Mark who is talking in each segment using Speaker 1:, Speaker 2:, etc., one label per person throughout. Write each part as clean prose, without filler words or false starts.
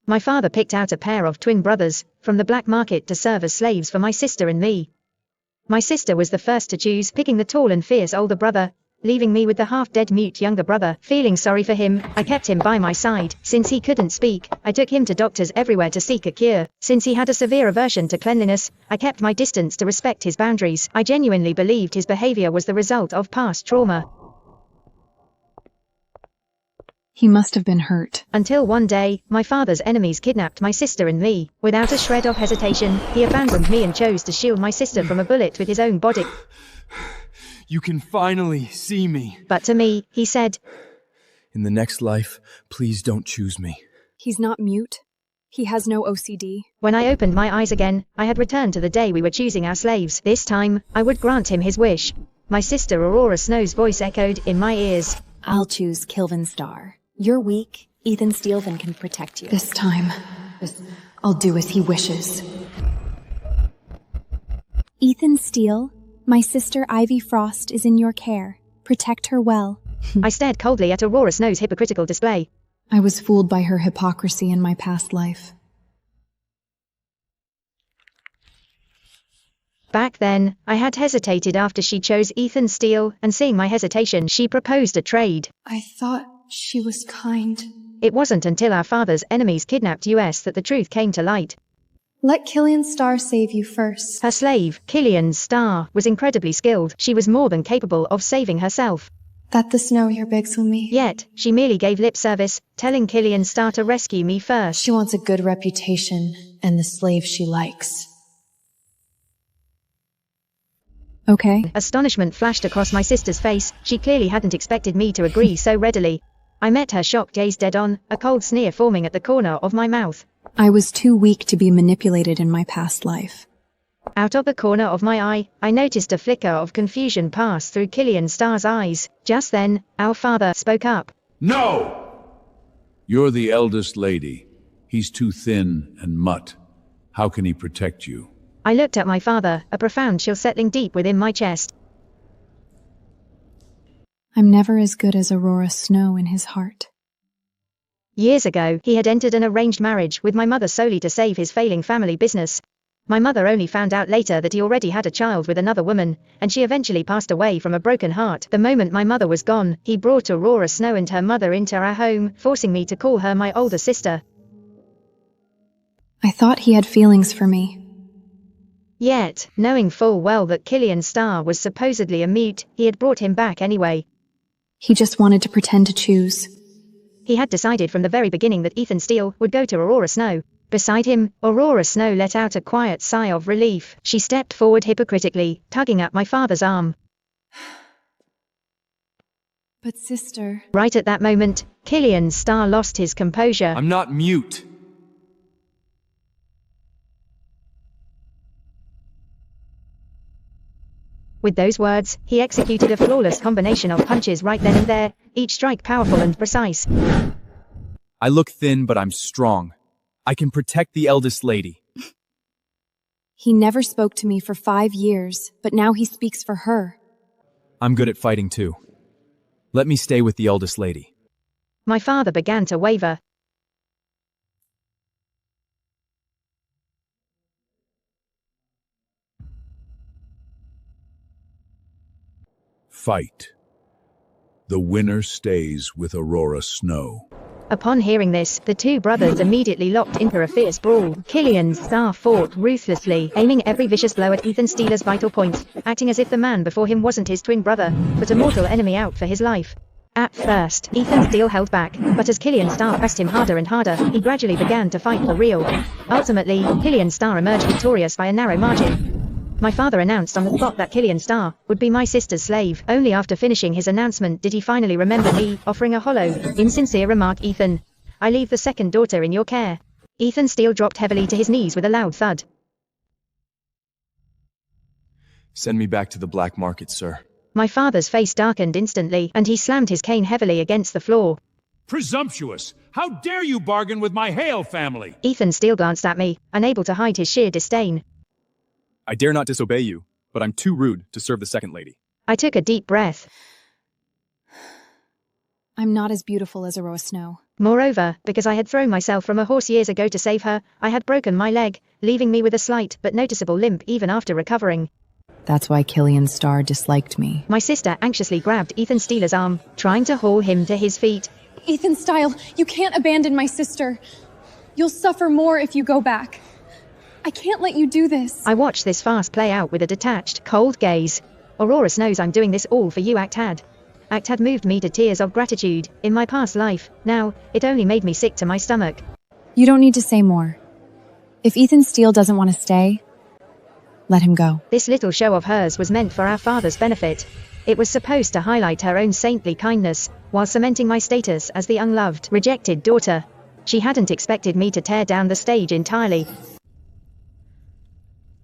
Speaker 1: My father picked out a pair of twin brothers from the black market to serve as slaves for my sister and me. My sister was the first to choose, picking the tall and fierce older brother, leaving me with the half-dead mute younger brother. Feeling sorry for him, I kept him by my side. Since he couldn't speak, I took him to doctors everywhere to seek a cure. Since he had a severe aversion to cleanliness, I kept my distance to respect his boundaries. I genuinely believed his behavior was the result of past trauma.
Speaker 2: He must have been hurt.
Speaker 1: Until one day, my father's enemies kidnapped my sister and me. Without a shred of hesitation, he abandoned me and chose to shield my sister from a bullet with his own body.
Speaker 3: You can finally see me.
Speaker 1: But to me, he said,
Speaker 3: In the next life, please don't choose me.
Speaker 2: He's not mute. He has no OCD.
Speaker 1: When I opened my eyes again, I had returned to the day we were choosing our slaves. This time, I would grant him his wish. My sister Aurora Snow's voice echoed in my ears.
Speaker 4: I'll choose Kilvin Star. You're weak. Ethan Steelvin can protect you.
Speaker 2: This time, I'll do as he wishes.
Speaker 5: Ethan Steele, my sister Ivy Frost is in your care. Protect her well.
Speaker 1: I stared coldly at Aurora Snow's hypocritical display.
Speaker 2: I was fooled by her hypocrisy in my past life.
Speaker 1: Back then, I had hesitated after she chose Ethan Steele, and seeing my hesitation, she proposed a trade.
Speaker 6: I thought she was kind.
Speaker 1: It wasn't until our father's enemies kidnapped us that the truth came to light.
Speaker 6: Let Killian Starr save you first.
Speaker 1: Her slave, Killian Starr, was incredibly skilled. She was more than capable of saving herself.
Speaker 6: That the snow here begs with me.
Speaker 1: Yet, she merely gave lip service, telling Killian Starr to rescue me first.
Speaker 6: She wants a good reputation, and the slave she likes.
Speaker 2: Okay.
Speaker 1: Astonishment flashed across my sister's face. She clearly hadn't expected me to agree so readily. I met her shocked gaze dead on, a cold sneer forming at the corner of my mouth.
Speaker 2: I was too weak to be manipulated in my past life.
Speaker 1: Out of the corner of my eye, I noticed a flicker of confusion pass through Killian Starr's eyes. Just then, our father spoke up.
Speaker 7: No! You're the eldest lady. He's too thin and mutt. How can he protect you?
Speaker 1: I looked at my father, a profound chill settling deep within my chest.
Speaker 2: I'm never as good as Aurora Snow in his heart.
Speaker 1: Years ago, he had entered an arranged marriage with my mother solely to save his failing family business. My mother only found out later that he already had a child with another woman, and she eventually passed away from a broken heart. The moment my mother was gone, he brought Aurora Snow and her mother into our home, forcing me to call her my older sister.
Speaker 2: I thought he had feelings for me.
Speaker 1: Yet, knowing full well that Killian Starr was supposedly a mute, he had brought him back anyway.
Speaker 2: He just wanted to pretend to choose.
Speaker 1: He had decided from the very beginning that Ethan Steele would go to Aurora Snow. Beside him, Aurora Snow let out a quiet sigh of relief. She stepped forward hypocritically, tugging at my father's arm.
Speaker 6: But sister...
Speaker 1: Right at that moment, Killian Starr lost his composure.
Speaker 3: I'm not mute.
Speaker 1: With those words, he executed a flawless combination of punches right then and there, each strike powerful and precise.
Speaker 3: I look thin, but I'm strong. I can protect the eldest lady.
Speaker 5: He never spoke to me for 5 years, but now he speaks for her.
Speaker 3: I'm good at fighting too. Let me stay with the eldest lady.
Speaker 1: My father began to waver.
Speaker 7: Fight. The winner stays with Aurora Snow.
Speaker 1: Upon hearing this, the two brothers immediately locked into a fierce brawl. Killian Starr fought ruthlessly, aiming every vicious blow at Ethan Steele's vital points, acting as if the man before him wasn't his twin brother, but a mortal enemy out for his life. At first, Ethan Steele held back, but as Killian Starr pressed him harder and harder, he gradually began to fight for real. Ultimately, Killian Starr emerged victorious by a narrow margin. My father announced on the spot that Killian Starr would be my sister's slave. Only after finishing his announcement did he finally remember me, offering a hollow, insincere remark. Ethan, I leave the second daughter in your care. Ethan Steele dropped heavily to his knees with a loud thud.
Speaker 3: Send me back to the black market, sir.
Speaker 1: My father's face darkened instantly, and he slammed his cane heavily against the floor.
Speaker 7: Presumptuous! How dare you bargain with my Hale family?
Speaker 1: Ethan Steele glanced at me, unable to hide his sheer disdain.
Speaker 3: I dare not disobey you, but I'm too rude to serve the second lady.
Speaker 1: I took a deep breath.
Speaker 2: I'm not as beautiful as Aurora Snow.
Speaker 1: Moreover, because I had thrown myself from a horse years ago to save her, I had broken my leg, leaving me with a slight but noticeable limp even after recovering.
Speaker 2: That's why Killian Starr disliked me.
Speaker 1: My sister anxiously grabbed Ethan Steele's arm, trying to haul him to his feet.
Speaker 5: Ethan Style, you can't abandon my sister. You'll suffer more if you go back. I can't let you do this.
Speaker 1: I watched this farce play out with a detached, cold gaze. Aurora knows I'm doing this all for you, Act had. Act had moved me to tears of gratitude. In my past life, now, it only made me sick to my stomach.
Speaker 2: You don't need to say more. If Ethan Steele doesn't want to stay, let him go.
Speaker 1: This little show of hers was meant for our father's benefit. It was supposed to highlight her own saintly kindness, while cementing my status as the unloved, rejected daughter. She hadn't expected me to tear down the stage entirely.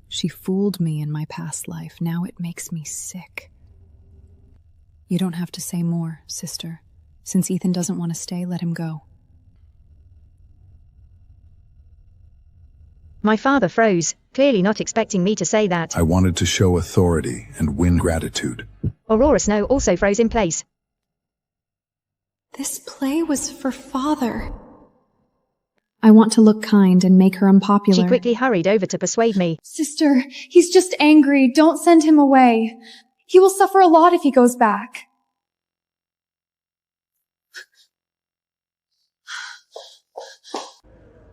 Speaker 2: She fooled me in my past life. Now it makes me sick. You don't have to say more, sister. Since Ethan doesn't want to stay, let him go.
Speaker 1: My father froze, clearly not expecting me to say that.
Speaker 7: I wanted to show authority and win gratitude.
Speaker 1: Aurora Snow also froze in place.
Speaker 5: This play was for Father.
Speaker 2: I want to look kind and make her unpopular.
Speaker 1: She quickly hurried over to persuade me.
Speaker 5: Sister, he's just angry. Don't send him away. He will suffer a lot if he goes back.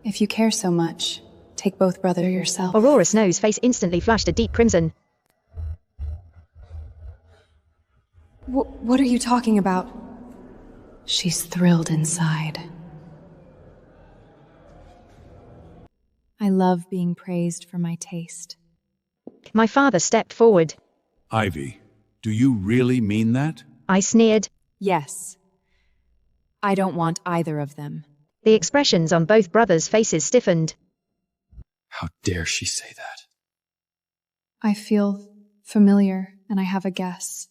Speaker 2: If you care so much, take both brother yourself.
Speaker 1: Aurora Snow's face instantly flushed a deep crimson.
Speaker 2: What are you talking about? She's thrilled inside. I love being praised for my taste.
Speaker 1: My father stepped forward.
Speaker 7: Ivy, do you really mean that?
Speaker 1: I sneered.
Speaker 2: Yes. I don't want either of them.
Speaker 1: The expressions on both brothers' faces stiffened.
Speaker 3: How dare she say that?
Speaker 2: I feel familiar, and I have a guess.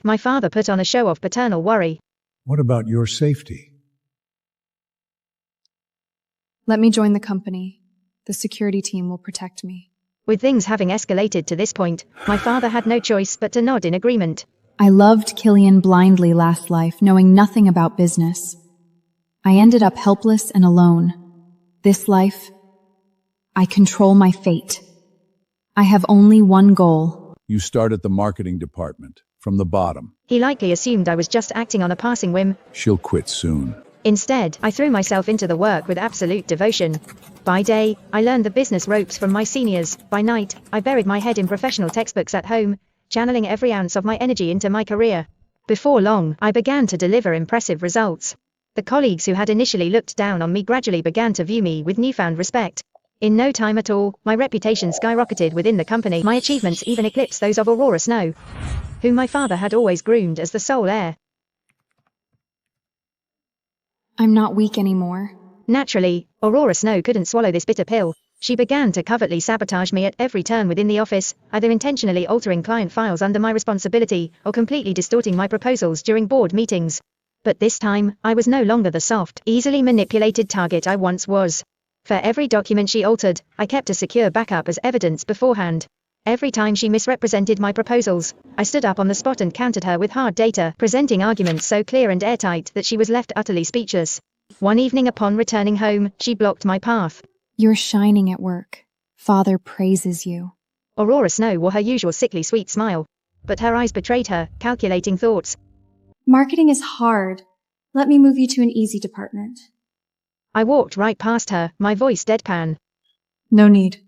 Speaker 1: My father put on a show of paternal worry.
Speaker 7: What about your safety?
Speaker 2: Let me join the company. The security team will protect me.
Speaker 1: With things having escalated to this point, my father had no choice but to nod in agreement.
Speaker 2: I loved Killian blindly last life, knowing nothing about business. I ended up helpless and alone. This life, I control my fate. I have only one goal.
Speaker 7: You start at the marketing department, from the bottom.
Speaker 1: He likely assumed I was just acting on a passing whim.
Speaker 7: She'll quit soon.
Speaker 1: Instead, I threw myself into the work with absolute devotion. By day, I learned the business ropes from my seniors. By night, I buried my head in professional textbooks at home, channeling every ounce of my energy into my career. Before long, I began to deliver impressive results. The colleagues who had initially looked down on me gradually began to view me with newfound respect. In no time at all, my reputation skyrocketed within the company. My achievements even eclipsed those of Aurora Snow, whom my father had always groomed as the sole heir.
Speaker 2: I'm not weak anymore.
Speaker 1: Naturally, Aurora Snow couldn't swallow this bitter pill. She began to covertly sabotage me at every turn within the office, either intentionally altering client files under my responsibility, or completely distorting my proposals during board meetings. But this time, I was no longer the soft, easily manipulated target I once was. For every document she altered, I kept a secure backup as evidence beforehand. Every time she misrepresented my proposals, I stood up on the spot and countered her with hard data, presenting arguments so clear and airtight that she was left utterly speechless. One evening upon returning home, she blocked my path.
Speaker 2: You're shining at work. Father praises you.
Speaker 1: Aurora Snow wore her usual sickly sweet smile, but her eyes betrayed her calculating thoughts.
Speaker 5: Marketing is hard. Let me move you to an easy department.
Speaker 1: I walked right past her, my voice deadpan.
Speaker 2: No need.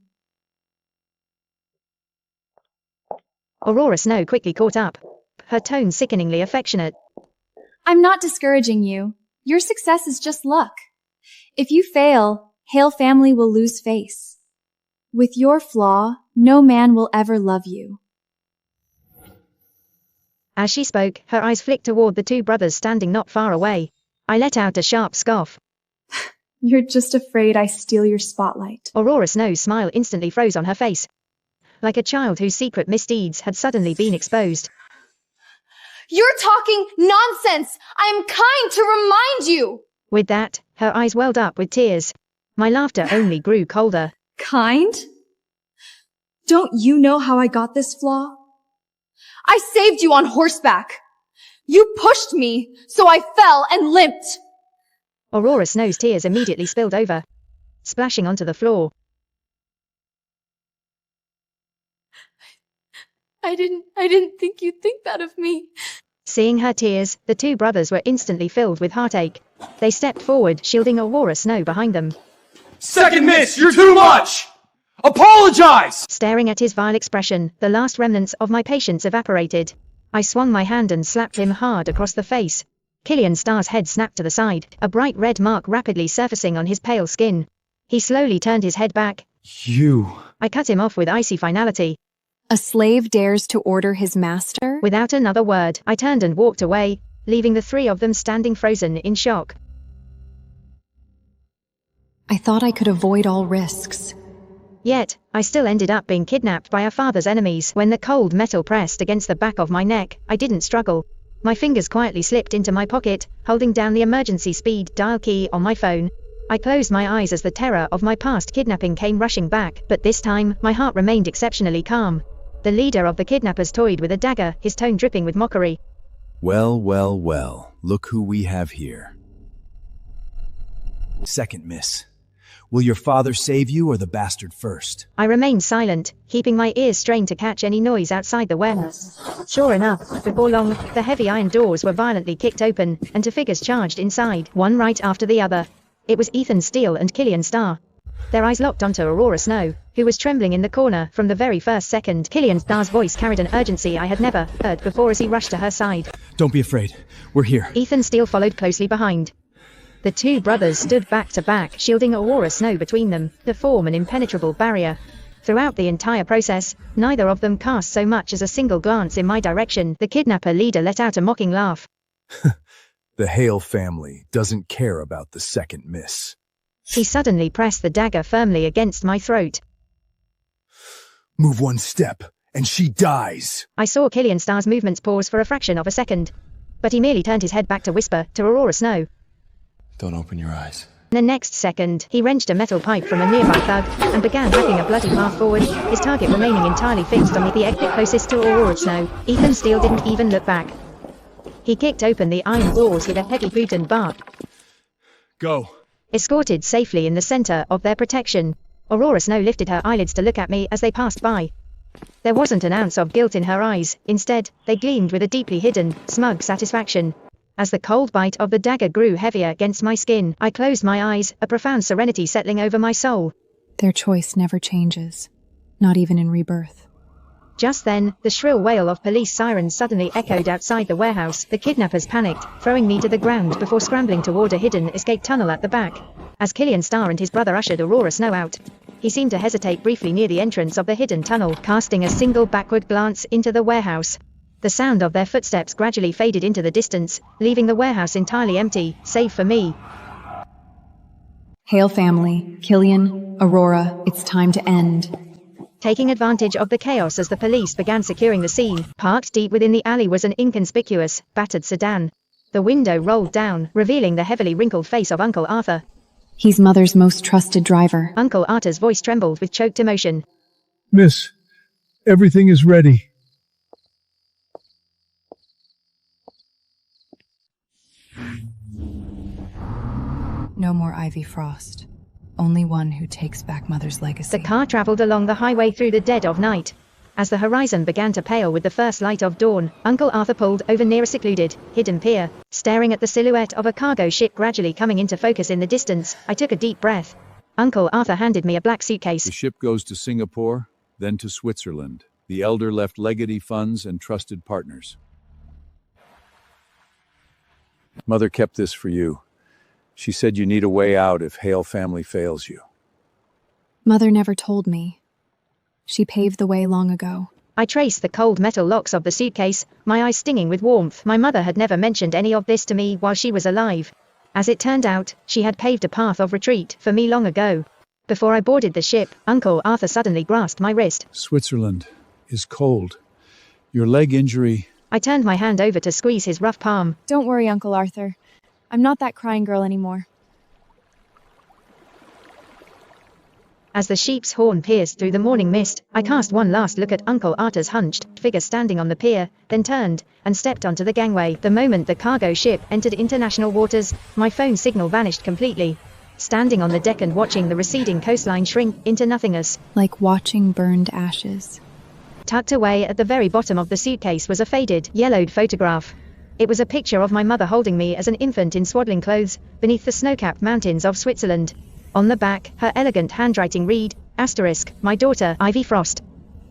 Speaker 1: Aurora Snow quickly caught up, her tone sickeningly affectionate.
Speaker 5: I'm not discouraging you. Your success is just luck. If you fail, Hale family will lose face. With your flaw, no man will ever love you.
Speaker 1: As she spoke, her eyes flicked toward the two brothers standing not far away. I let out a sharp scoff.
Speaker 5: You're just afraid I steal your spotlight.
Speaker 1: Aurora Snow's smile instantly froze on her face, like a child whose secret misdeeds had suddenly been exposed.
Speaker 5: You're talking nonsense! I'm kind to remind you!
Speaker 1: With that, her eyes welled up with tears. My laughter only grew colder.
Speaker 5: Kind? Don't you know how I got this flaw? I saved you on horseback! You pushed me, so I fell and limped.
Speaker 1: Aurora Snow's tears immediately spilled over, splashing onto the floor.
Speaker 5: I didn't think you'd think that of me.
Speaker 1: Seeing her tears, the two brothers were instantly filled with heartache. They stepped forward, shielding Aurora Snow behind them.
Speaker 3: Second miss, you're too much! Apologize!
Speaker 1: Staring at his vile expression, the last remnants of my patience evaporated. I swung my hand and slapped him hard across the face. Killian Starr's head snapped to the side, a bright red mark rapidly surfacing on his pale skin. He slowly turned his head back.
Speaker 3: You...
Speaker 1: I cut him off with icy finality.
Speaker 2: A slave dares to order his master?
Speaker 1: Without another word, I turned and walked away, leaving the three of them standing frozen in shock.
Speaker 2: I thought I could avoid all risks.
Speaker 1: Yet, I still ended up being kidnapped by our father's enemies. When the cold metal pressed against the back of my neck, I didn't struggle. My fingers quietly slipped into my pocket, holding down the emergency speed dial key on my phone. I closed my eyes as the terror of my past kidnapping came rushing back, but this time, my heart remained exceptionally calm. The leader of the kidnappers toyed with a dagger, his tone dripping with mockery.
Speaker 3: Well, well, well, look who we have here. Second miss. Will your father save you or the bastard first?
Speaker 1: I remained silent, keeping my ears strained to catch any noise outside the warehouse. Sure enough, before long, the heavy iron doors were violently kicked open, and two figures charged inside, one right after the other. It was Ethan Steele and Killian Starr. Their eyes locked onto Aurora Snow, who was trembling in the corner from the very first second. Killian Starr's voice carried an urgency I had never heard before as he rushed to her side.
Speaker 3: Don't be afraid. We're here.
Speaker 1: Ethan Steele followed closely behind. The two brothers stood back to back, shielding Aurora Snow between them, to form an impenetrable barrier. Throughout the entire process, neither of them cast so much as a single glance in my direction. The kidnapper leader let out a mocking laugh.
Speaker 3: The Hale family doesn't care about the second miss.
Speaker 1: He suddenly pressed the dagger firmly against my throat.
Speaker 3: Move one step, and she dies.
Speaker 1: I saw Killian Starr's movements pause for a fraction of a second, but he merely turned his head back to whisper to Aurora Snow.
Speaker 8: Don't open your eyes.
Speaker 1: In the next second, he wrenched a metal pipe from a nearby thug and began hacking a bloody path forward, his target remaining entirely fixed on the exit closest to Aurora Snow. Ethan Steele didn't even look back. He kicked open the iron doors with a heavy boot and bark.
Speaker 3: Go.
Speaker 1: Escorted safely in the center of their protection, Aurora Snow lifted her eyelids to look at me as they passed by. There wasn't an ounce of guilt in her eyes, instead, they gleamed with a deeply hidden, smug satisfaction. As the cold bite of the dagger grew heavier against my skin, I closed my eyes, a profound serenity settling over my soul.
Speaker 2: Their choice never changes, not even in rebirth.
Speaker 1: Just then, the shrill wail of police sirens suddenly echoed outside the warehouse. The kidnappers panicked, throwing me to the ground before scrambling toward a hidden escape tunnel at the back. As Killian Starr and his brother ushered Aurora Snow out, he seemed to hesitate briefly near the entrance of the hidden tunnel, casting a single backward glance into the warehouse. The sound of their footsteps gradually faded into the distance, leaving the warehouse entirely empty, save for me.
Speaker 2: Hale family, Killian, Aurora, it's time to end.
Speaker 1: Taking advantage of the chaos as the police began securing the scene, parked deep within the alley was an inconspicuous, battered sedan. The window rolled down, revealing the heavily wrinkled face of Uncle Arthur.
Speaker 2: He's Mother's most trusted driver.
Speaker 1: Uncle Arthur's voice trembled with choked emotion.
Speaker 9: Miss, everything is ready.
Speaker 2: No more Ivy Frost. Only one who takes back Mother's legacy.
Speaker 1: The car traveled along the highway through the dead of night. As the horizon began to pale with the first light of dawn, Uncle Arthur pulled over near a secluded, hidden pier. Staring at the silhouette of a cargo ship gradually coming into focus in the distance, I took a deep breath. Uncle Arthur handed me a black suitcase.
Speaker 7: The ship goes to Singapore, then to Switzerland. The elder left legacy funds and trusted partners. Mother kept this for you. She said you need a way out if Hale family fails you.
Speaker 2: Mother never told me. She paved the way long ago.
Speaker 1: I traced the cold metal locks of the suitcase, my eyes stinging with warmth. My mother had never mentioned any of this to me while she was alive. As it turned out, she had paved a path of retreat for me long ago. Before I boarded the ship, Uncle Arthur suddenly grasped my wrist.
Speaker 7: Switzerland is cold. Your leg injury...
Speaker 1: I turned my hand over to squeeze his rough palm.
Speaker 5: Don't worry, Uncle Arthur. I'm not that crying girl anymore.
Speaker 1: As the sheep's horn pierced through the morning mist, I cast one last look at Uncle Arthur's hunched figure standing on the pier, then turned and stepped onto the gangway. The moment the cargo ship entered international waters, my phone signal vanished completely. Standing on the deck and watching the receding coastline shrink into nothingness.
Speaker 2: Like watching burned ashes.
Speaker 1: Tucked away at the very bottom of the suitcase was a faded, yellowed photograph. It was a picture of my mother holding me as an infant in swaddling clothes, beneath the snow-capped mountains of Switzerland. On the back, her elegant handwriting read, *, my daughter, Ivy Frost.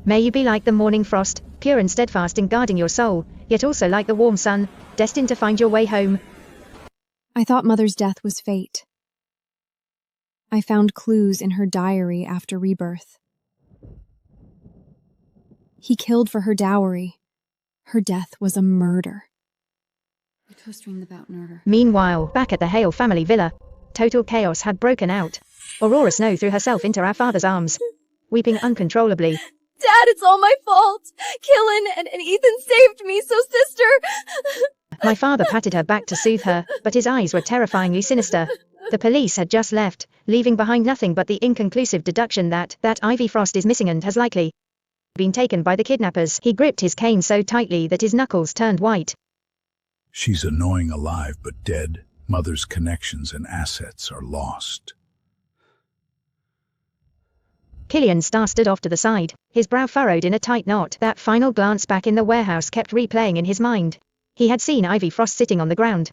Speaker 1: May you be like the morning frost, pure and steadfast in guarding your soul, yet also like the warm sun, destined to find your way home.
Speaker 2: I thought Mother's death was fate. I found clues in her diary after rebirth. He killed for her dowry. Her death was a murder. A co-streamed about murder.
Speaker 1: Meanwhile, back at the Hale family villa, total chaos had broken out. Aurora Snow threw herself into our father's arms, weeping uncontrollably.
Speaker 5: Dad, it's all my fault. Killen and Ethan saved me, so sister.
Speaker 1: My father patted her back to soothe her, but his eyes were terrifyingly sinister. The police had just left, leaving behind nothing but the inconclusive deduction that Ivy Frost is missing and has likely been taken by the kidnappers. He gripped his cane so tightly that his knuckles turned white.
Speaker 7: She's annoying alive but dead. Mother's connections and assets are lost.
Speaker 1: Killian Starr stood off to the side, his brow furrowed in a tight knot. That final glance back in the warehouse kept replaying in his mind. He had seen Ivy Frost sitting on the ground.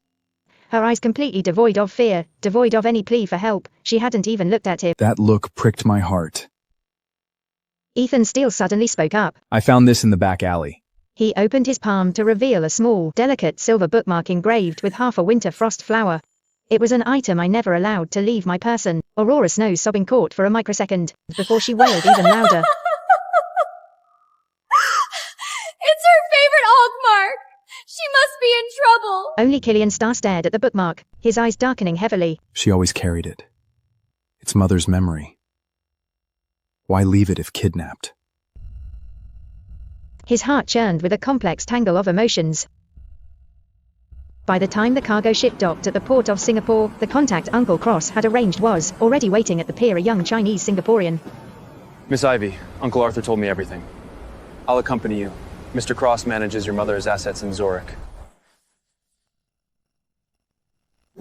Speaker 1: Her eyes completely devoid of fear, devoid of any plea for help. She hadn't even looked at him.
Speaker 3: That look pricked my heart.
Speaker 1: Ethan Steele suddenly spoke up.
Speaker 3: I found this in the back alley.
Speaker 1: He opened his palm to reveal a small, delicate silver bookmark engraved with half a winter frost flower. It was an item I never allowed to leave my person. Aurora Snow's sobbing caught for a microsecond, before she wailed even louder.
Speaker 5: It's her favorite Ogmark. She must be in trouble.
Speaker 1: Only Killian Starr stared at the bookmark, his eyes darkening heavily.
Speaker 3: She always carried it. It's Mother's memory. Why leave it if kidnapped?
Speaker 1: His heart churned with a complex tangle of emotions. By the time the cargo ship docked at the port of Singapore, the contact Uncle Cross had arranged was already waiting at the pier, a young Chinese Singaporean.
Speaker 8: Miss Ivy, Uncle Arthur told me everything. I'll accompany you. Mr. Cross manages your mother's assets in Zurich.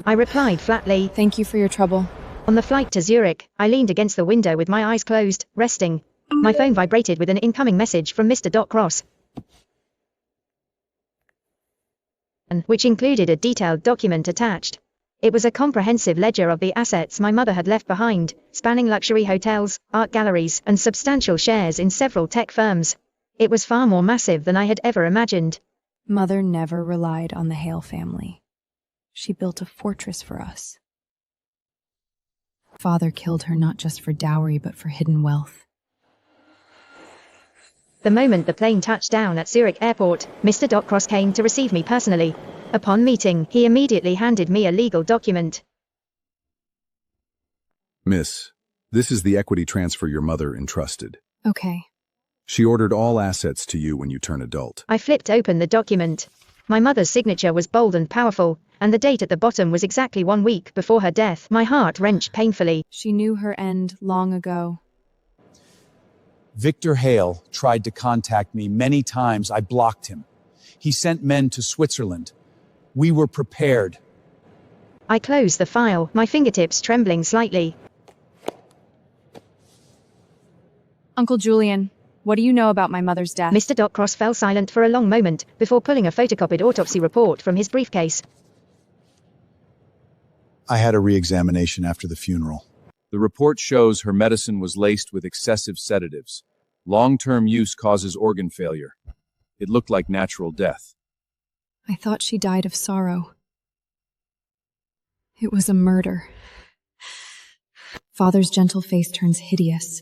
Speaker 1: I replied flatly.
Speaker 2: Thank you for your trouble.
Speaker 1: On the flight to Zurich, I leaned against the window with my eyes closed, resting. My phone vibrated with an incoming message from Mr. Cross, which included a detailed document attached. It was a comprehensive ledger of the assets my mother had left behind, spanning luxury hotels, art galleries, and substantial shares in several tech firms. It was far more massive than I had ever imagined.
Speaker 2: Mother never relied on the Hale family. She built a fortress for us. Father killed her not just for dowry but for hidden wealth.
Speaker 1: The moment the plane touched down at Zurich Airport, Mr. Cross came to receive me personally. Upon meeting, he immediately handed me a legal document.
Speaker 7: Miss, this is the equity transfer your mother entrusted.
Speaker 2: Okay.
Speaker 7: She ordered all assets to you when you turn adult.
Speaker 1: I flipped open the document. My mother's signature was bold and powerful, and the date at the bottom was exactly 1 week before her death. My heart wrenched painfully.
Speaker 2: She knew her end long ago.
Speaker 3: Victor Hale tried to contact me many times. I blocked him. He sent men to Switzerland. We were prepared.
Speaker 1: I closed the file, my fingertips trembling slightly.
Speaker 2: Uncle Julian, what do you know about my mother's death?
Speaker 1: Mr. Cross fell silent for a long moment before pulling a photocopied autopsy report from his briefcase.
Speaker 7: I had a re-examination after the funeral.
Speaker 3: The report shows her medicine was laced with excessive sedatives. Long-term use causes organ failure. It looked like natural death.
Speaker 2: I thought she died of sorrow. It was a murder. Father's gentle face turns hideous.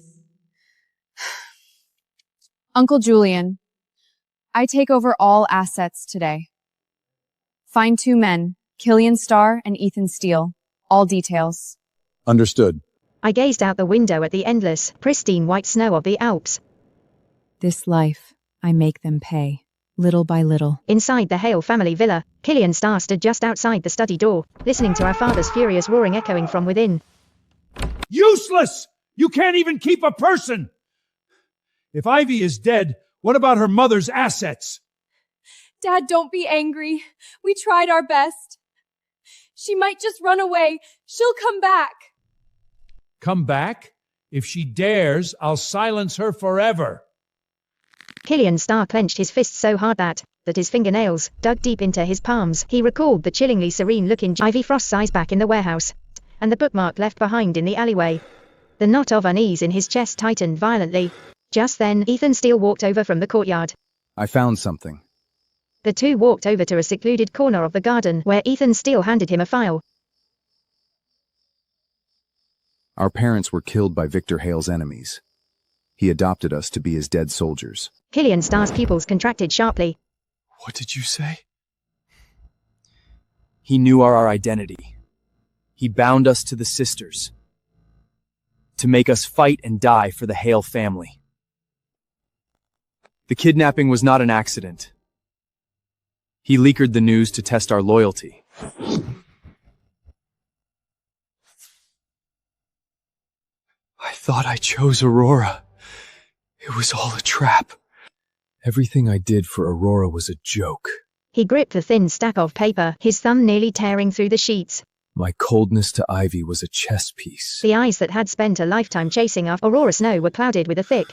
Speaker 5: Uncle Julian, I take over all assets today. Find 2 men, Killian Starr and Ethan Steele. All details.
Speaker 7: Understood.
Speaker 1: I gazed out the window at the endless, pristine white snow of the Alps.
Speaker 2: This life, I make them pay, little by little.
Speaker 1: Inside the Hale family villa, Killian Starr stood just outside the study door, listening to our father's furious roaring echoing from within.
Speaker 3: Useless!
Speaker 9: You can't even keep a person! If Ivy is dead, what about her mother's assets?
Speaker 5: Dad, don't be angry. We tried our best. She might just run away. She'll come back.
Speaker 9: Come back? If she dares, I'll silence her forever.
Speaker 1: Killian Starr clenched his fist so hard that his fingernails dug deep into his palms. He recalled the chillingly serene-looking Ivy Frost's eyes back in the warehouse, and the bookmark left behind in the alleyway. The knot of unease in his chest tightened violently. Just then, Ethan Steele walked over from the courtyard.
Speaker 8: I found something.
Speaker 1: The two walked over to a secluded corner of the garden where Ethan Steele handed him a file.
Speaker 8: Our parents were killed by Victor Hale's enemies. He adopted us to be his dead soldiers.
Speaker 1: Killian Starr's pupils contracted sharply.
Speaker 8: What did you say? He knew our identity. He bound us to the sisters, to make us fight and die for the Hale family. The kidnapping was not an accident. He leaked the news to test our loyalty. I thought I chose Aurora. It was all a trap. Everything I did for Aurora was a joke.
Speaker 1: He gripped the thin stack of paper, his thumb nearly tearing through the sheets.
Speaker 8: My coldness to Ivy was a chess piece.
Speaker 1: The eyes that had spent a lifetime chasing after Aurora Snow were clouded with a thick,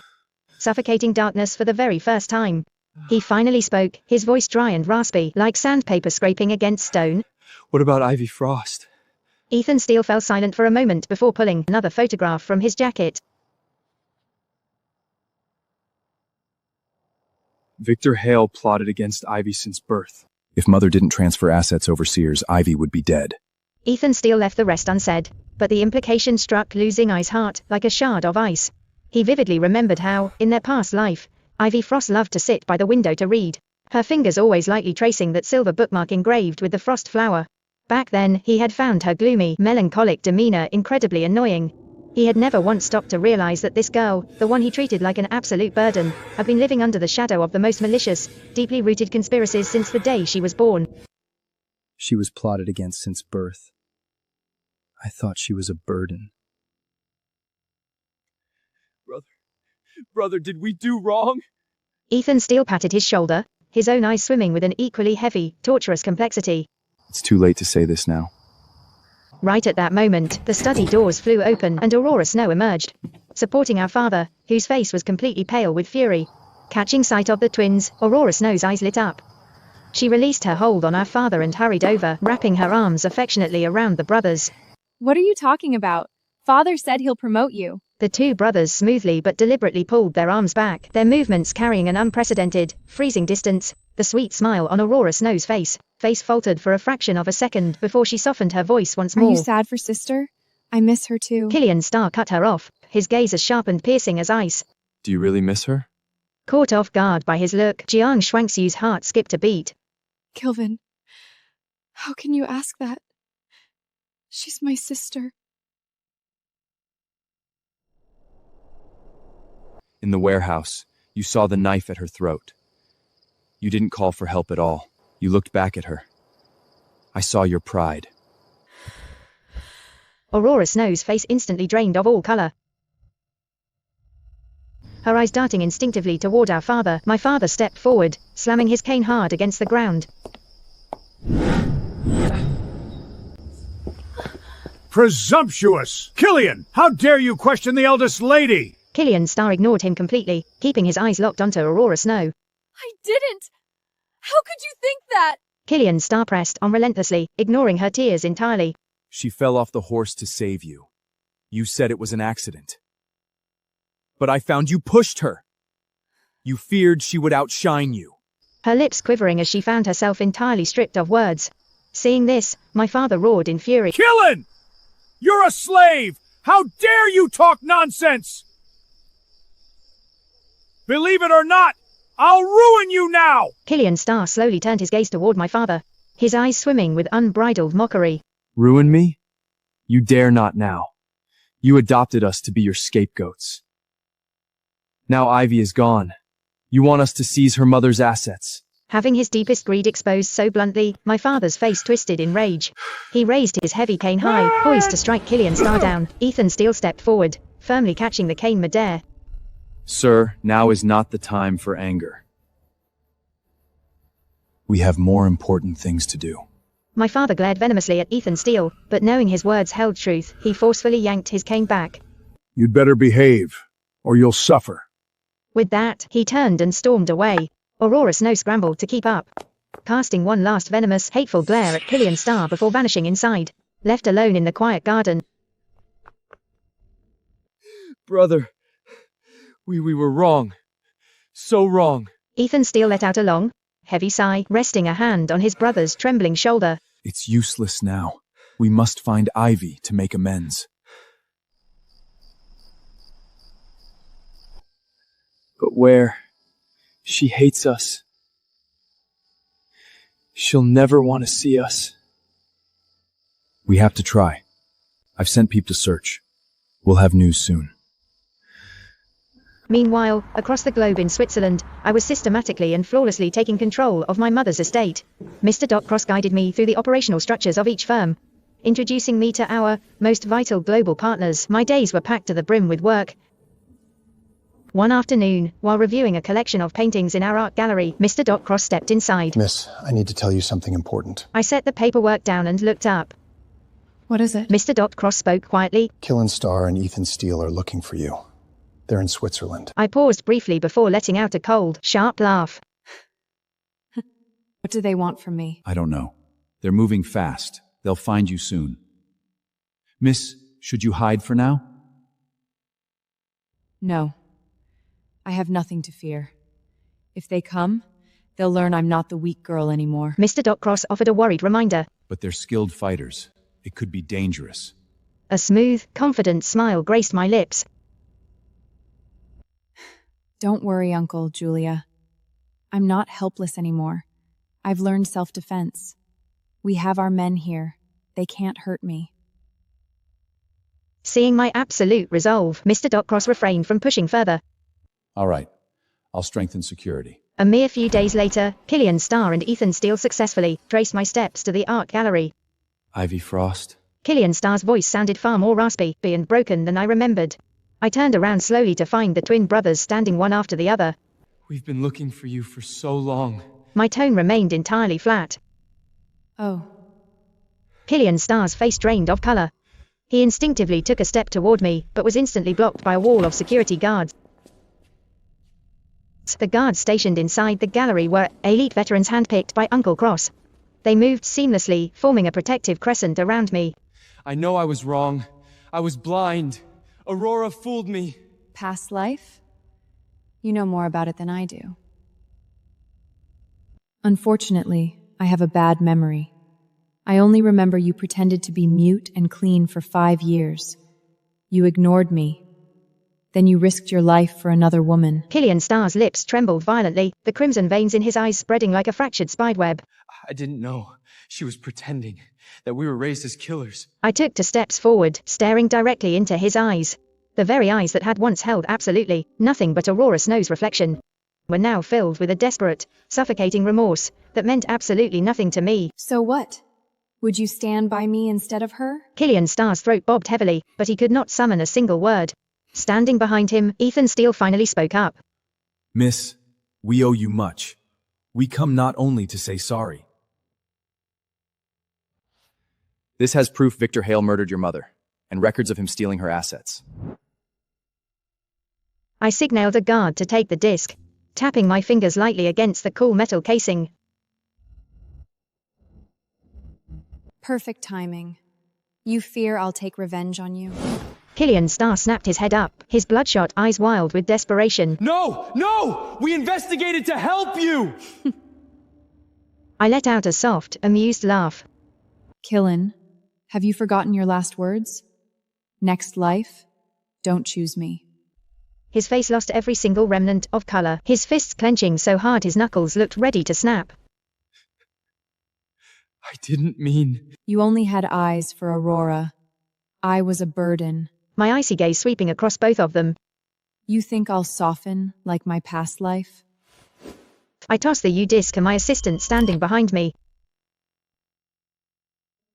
Speaker 1: suffocating darkness for the very first time. He finally spoke, his voice dry and raspy, like sandpaper scraping against stone.
Speaker 8: What about Ivy Frost?
Speaker 1: Ethan Steele fell silent for a moment before pulling another photograph from his jacket.
Speaker 8: Victor Hale plotted against Ivy since birth. If Mother didn't transfer assets overseers, Ivy would be dead.
Speaker 1: Ethan Steele left the rest unsaid, but the implication struck losing I's heart like a shard of ice. He vividly remembered how, in their past life, Ivy Frost loved to sit by the window to read, her fingers always lightly tracing that silver bookmark engraved with the frost flower. Back then, he had found her gloomy, melancholic demeanor incredibly annoying. He had never once stopped to realize that this girl, the one he treated like an absolute burden, had been living under the shadow of the most malicious, deeply rooted conspiracies since the day she was born.
Speaker 8: She was plotted against since birth. I thought she was a burden. Brother, did we do wrong?
Speaker 1: Ethan Steele patted his shoulder, his own eyes swimming with an equally heavy, torturous complexity.
Speaker 8: It's too late to say this now.
Speaker 1: Right at that moment, the study doors flew open and Aurora Snow emerged, supporting our father, whose face was completely pale with fury. Catching sight of the twins, Aurora Snow's eyes lit up. She released her hold on our father and hurried over, wrapping her arms affectionately around the brothers.
Speaker 5: What are you talking about? Father said he'll promote you.
Speaker 1: The two brothers smoothly but deliberately pulled their arms back, their movements carrying an unprecedented, freezing distance. The sweet smile on Aurora Snow's face faltered for a fraction of a second before she softened her voice once more.
Speaker 5: Are you sad for sister? I miss her too.
Speaker 1: Killian Starr cut her off, his gaze as sharp and piercing as ice.
Speaker 8: Do you really miss her?
Speaker 1: Caught off guard by his look, Jiang Shuangxiu's heart skipped a beat.
Speaker 5: Kilvin, how can you ask that? She's my sister.
Speaker 8: In the warehouse, you saw the knife at her throat. You didn't call for help at all. You looked back at her. I saw your pride.
Speaker 1: Aurora Snow's face instantly drained of all color. Her eyes darting instinctively toward our father, my father stepped forward, slamming his cane hard against the ground.
Speaker 9: Presumptuous! Killian, how dare you question the eldest lady?
Speaker 1: Killian Starr ignored him completely, keeping his eyes locked onto Aurora Snow.
Speaker 5: I didn't! How could you think that?
Speaker 1: Killian Starr pressed on relentlessly, ignoring her tears entirely.
Speaker 8: She fell off the horse to save you. You said it was an accident. But I found you pushed her. You feared she would outshine you.
Speaker 1: Her lips quivering as she found herself entirely stripped of words. Seeing this, my father roared in fury.
Speaker 9: Killian! You're a slave! How dare you talk nonsense! Believe it or not, I'll ruin you now!
Speaker 1: Killian Starr slowly turned his gaze toward my father, his eyes swimming with unbridled mockery.
Speaker 8: Ruin me? You dare not now. You adopted us to be your scapegoats. Now Ivy is gone. You want us to seize her mother's assets.
Speaker 1: Having his deepest greed exposed so bluntly, my father's face twisted in rage. He raised his heavy cane high, poised to strike Killian Starr down. Ethan Steele stepped forward, firmly catching the cane midair.
Speaker 3: Sir, now is not the time for anger. We have more important things to do.
Speaker 1: My father glared venomously at Ethan Steele, but knowing his words held truth, he forcefully yanked his cane back.
Speaker 9: You'd better behave, or you'll suffer.
Speaker 1: With that, he turned and stormed away. Aurora Snow scrambled to keep up, casting one last venomous, hateful glare at Killian Starr before vanishing inside. Left alone in the quiet garden.
Speaker 8: Brother, we were wrong. So wrong.
Speaker 1: Ethan Steele let out a long, heavy sigh, resting a hand on his brother's trembling shoulder.
Speaker 8: It's useless now. We must find Ivy to make amends. But where? She hates us. She'll never want to see us.
Speaker 3: We have to try. I've sent Peep to search. We'll have news soon.
Speaker 1: Meanwhile, across the globe in Switzerland, I was systematically and flawlessly taking control of my mother's estate. Mr. Doc Cross guided me through the operational structures of each firm, introducing me to our most vital global partners. My days were packed to the brim with work. One afternoon, while reviewing a collection of paintings in our art gallery, Mr. Doc Cross stepped inside.
Speaker 10: Miss, I need to tell you something important.
Speaker 1: I set the paperwork down and looked up.
Speaker 6: What is it?
Speaker 1: Mr. Doc Cross spoke quietly.
Speaker 10: Killian Starr and Ethan Steele are looking for you. They're in Switzerland.
Speaker 1: I paused briefly before letting out a cold, sharp laugh.
Speaker 2: What do they want from me?
Speaker 3: I don't know. They're moving fast. They'll find you soon. Miss, should you hide for now?
Speaker 2: No. I have nothing to fear. If they come, they'll learn I'm not the weak girl anymore.
Speaker 1: Mr. Doc Cross offered a worried reminder.
Speaker 3: But they're skilled fighters. It could be dangerous.
Speaker 1: A smooth, confident smile graced my lips.
Speaker 2: Don't worry, Uncle Julia. I'm not helpless anymore. I've learned self-defense. We have our men here. They can't hurt me.
Speaker 1: Seeing my absolute resolve, Mr. Doc Cross refrained from pushing further.
Speaker 3: All right. I'll strengthen security.
Speaker 1: A mere few days later, Killian Starr and Ethan Steele successfully traced my steps to the art gallery.
Speaker 3: Ivy Frost?
Speaker 1: Killian Starr's voice sounded far more raspy and broken than I remembered. I turned around slowly to find the twin brothers standing one after the other.
Speaker 8: We've been looking for you for so long.
Speaker 1: My tone remained entirely flat.
Speaker 2: Oh.
Speaker 1: Killian Starr's face drained of color. He instinctively took a step toward me, but was instantly blocked by a wall of security guards. The guards stationed inside the gallery were elite veterans handpicked by Uncle Cross. They moved seamlessly, forming a protective crescent around me.
Speaker 8: I know I was wrong. I was blind. Aurora fooled me.
Speaker 2: Past life? You know more about it than I do. Unfortunately, I have a bad memory. I only remember you pretended to be mute and clean for 5 years. You ignored me. Then you risked your life for another woman.
Speaker 1: Killian Starr's lips trembled violently, the crimson veins in his eyes spreading like a fractured spiderweb.
Speaker 8: I didn't know. She was pretending that we were raised as killers.
Speaker 1: I took 2 steps forward, staring directly into his eyes. The very eyes that had once held absolutely nothing but Aurora Snow's reflection were now filled with a desperate, suffocating remorse that meant absolutely nothing to me.
Speaker 2: So what? Would you stand by me instead of her?
Speaker 1: Killian Starr's throat bobbed heavily, but he could not summon a single word. Standing behind him, Ethan Steele finally spoke up.
Speaker 8: Miss, we owe you much. We come not only to say sorry.
Speaker 3: This has proof Victor Hale murdered your mother, and records of him stealing her assets.
Speaker 1: I signaled a guard to take the disc, tapping my fingers lightly against the cool metal casing.
Speaker 2: Perfect timing. You fear I'll take revenge on you?
Speaker 1: Killian Starr snapped his head up, his bloodshot eyes wild with desperation.
Speaker 8: No! No! We investigated to help you!
Speaker 1: I let out a soft, amused laugh.
Speaker 2: Killian, have you forgotten your last words? Next life, don't choose me.
Speaker 1: His face lost every single remnant of color, his fists clenching so hard his knuckles looked ready to snap.
Speaker 8: I didn't mean...
Speaker 2: You only had eyes for Aurora. I was a burden.
Speaker 1: My icy gaze sweeping across both of them.
Speaker 2: You think I'll soften like my past life?
Speaker 1: I tossed the U-disc at my assistant standing behind me.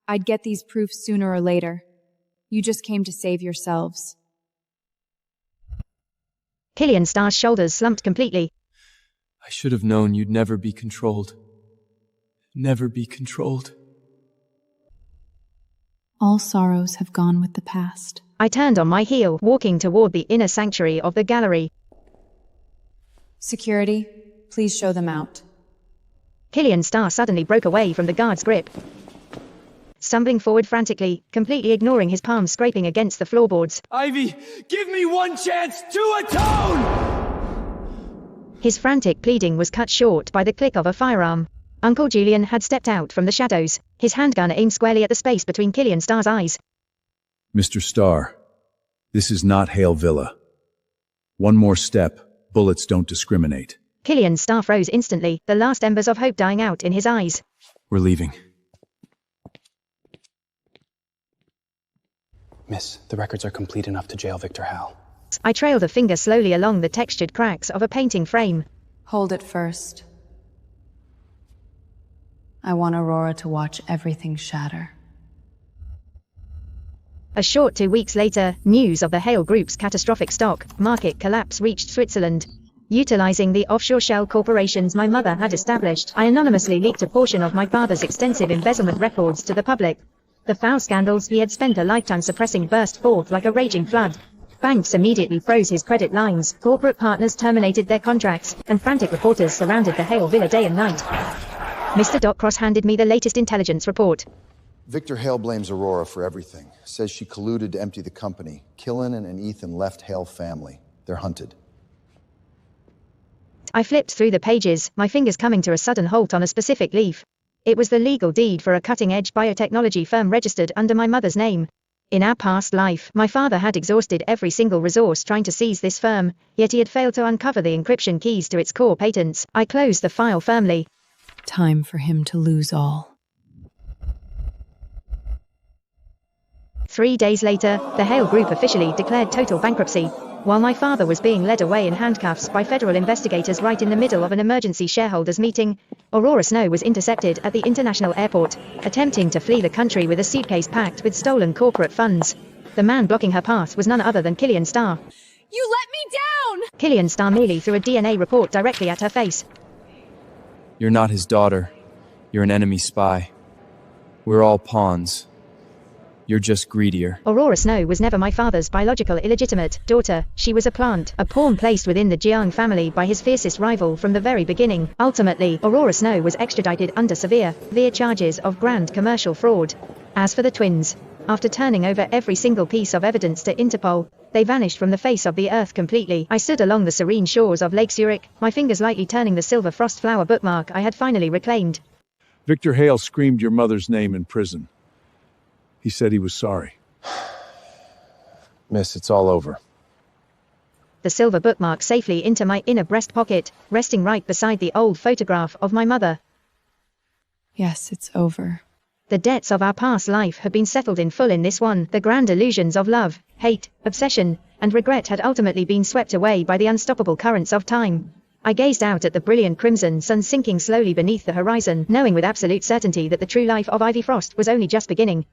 Speaker 2: I'd get these proofs sooner or later. You just came to save yourselves.
Speaker 1: Killian Starr's shoulders slumped completely.
Speaker 8: I should have known you'd never be controlled. Never be controlled.
Speaker 2: All sorrows have gone with the past.
Speaker 1: I turned on my heel, walking toward the inner sanctuary of the gallery.
Speaker 2: Security, please show them out.
Speaker 1: Killian Starr suddenly broke away from the guard's grip, stumbling forward frantically, completely ignoring his palms scraping against the floorboards.
Speaker 8: Ivy, give me one chance to atone!
Speaker 1: His frantic pleading was cut short by the click of a firearm. Uncle Julian had stepped out from the shadows, his handgun aimed squarely at the space between Killian Starr's eyes.
Speaker 7: Mr. Starr, this is not Hale Villa. One more step, bullets don't discriminate.
Speaker 1: Killian Starr froze instantly, the last embers of hope dying out in his eyes.
Speaker 8: We're leaving.
Speaker 10: Miss, the records are complete enough to jail Victor Hale.
Speaker 1: I trailed a finger slowly along the textured cracks of a painting frame.
Speaker 6: Hold it first. I want Aurora to watch everything shatter.
Speaker 1: A short 2 weeks later, news of the Hale Group's catastrophic stock market collapse reached Switzerland. Utilizing the offshore shell corporations my mother had established, I anonymously leaked a portion of my father's extensive embezzlement records to the public. The foul scandals he had spent a lifetime suppressing burst forth like a raging flood. Banks immediately froze his credit lines, corporate partners terminated their contracts, and frantic reporters surrounded the Hale Villa day and night. Mr. Doc Cross handed me the latest intelligence report.
Speaker 11: Victor Hale blames Aurora for everything. Says she colluded to empty the company. Killian and Ethan left Hale family. They're hunted.
Speaker 1: I flipped through the pages, my fingers coming to a sudden halt on a specific leaf. It was the legal deed for a cutting-edge biotechnology firm registered under my mother's name. In our past life, my father had exhausted every single resource trying to seize this firm, yet he had failed to uncover the encryption keys to its core patents. I closed the file firmly.
Speaker 6: Time for him to lose all.
Speaker 1: 3 days later, the Hale Group officially declared total bankruptcy, while my father was being led away in handcuffs by federal investigators right in the middle of an emergency shareholders meeting. Aurora Snow was intercepted at the international airport, attempting to flee the country with a suitcase packed with stolen corporate funds. The man blocking her path was none other than Killian Starr.
Speaker 5: You let me down!
Speaker 1: Killian Starr merely threw a DNA report directly at her face.
Speaker 8: You're not his daughter. You're an enemy spy. We're all pawns. You're just greedier.
Speaker 1: Aurora Snow was never my father's biological illegitimate daughter. She was a plant, a pawn placed within the Jiang family by his fiercest rival from the very beginning. Ultimately, Aurora Snow was extradited under severe charges of grand commercial fraud. As for the twins, after turning over every single piece of evidence to Interpol, they vanished from the face of the earth completely. I stood along the serene shores of Lake Zurich, my fingers lightly turning the silver frost flower bookmark I had finally reclaimed.
Speaker 7: Victor Hale screamed your mother's name in prison. He said he was sorry.
Speaker 3: Miss, it's all over.
Speaker 1: The silver bookmark safely into my inner breast pocket, resting right beside the old photograph of my mother.
Speaker 6: Yes, it's over.
Speaker 1: The debts of our past life had been settled in full in this one. The grand illusions of love, hate, obsession, and regret had ultimately been swept away by the unstoppable currents of time. I gazed out at the brilliant crimson sun sinking slowly beneath the horizon, knowing with absolute certainty that the true life of Ivy Frost was only just beginning.